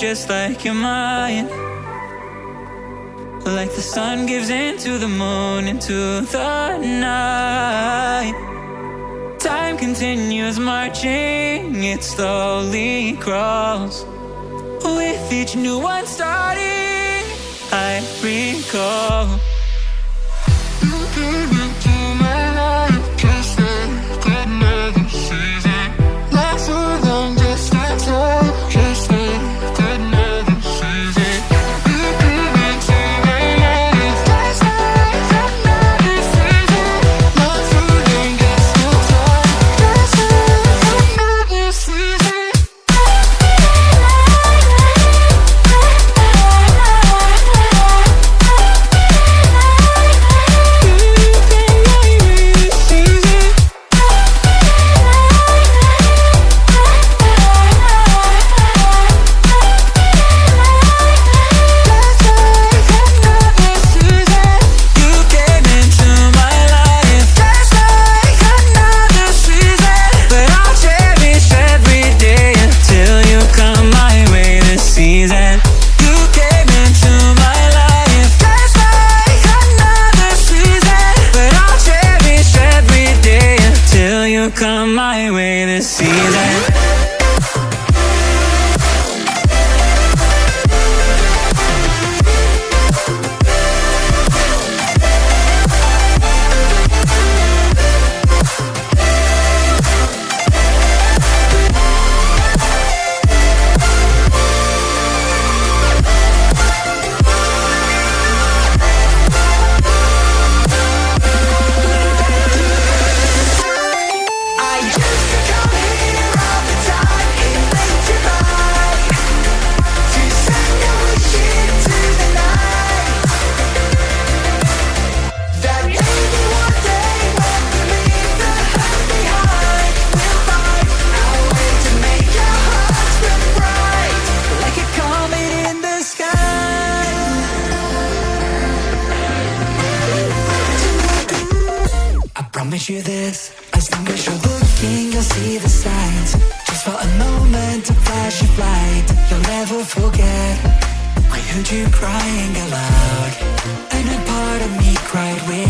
just like you're mine. Like the sun gives into the moon, into the night. Time continues marching, it slowly crawls. With each new one starting, I recall. You came into my life just like another season. Not so long, just a time, just like another season. You came into my life just like another season. Not so long, just a time, just like another season. Come my way this season. Promise you this, as long as you're looking, you'll see the signs. Just for a moment, a flash of light, you'll never forget. I heard you crying aloud, and a part of me cried with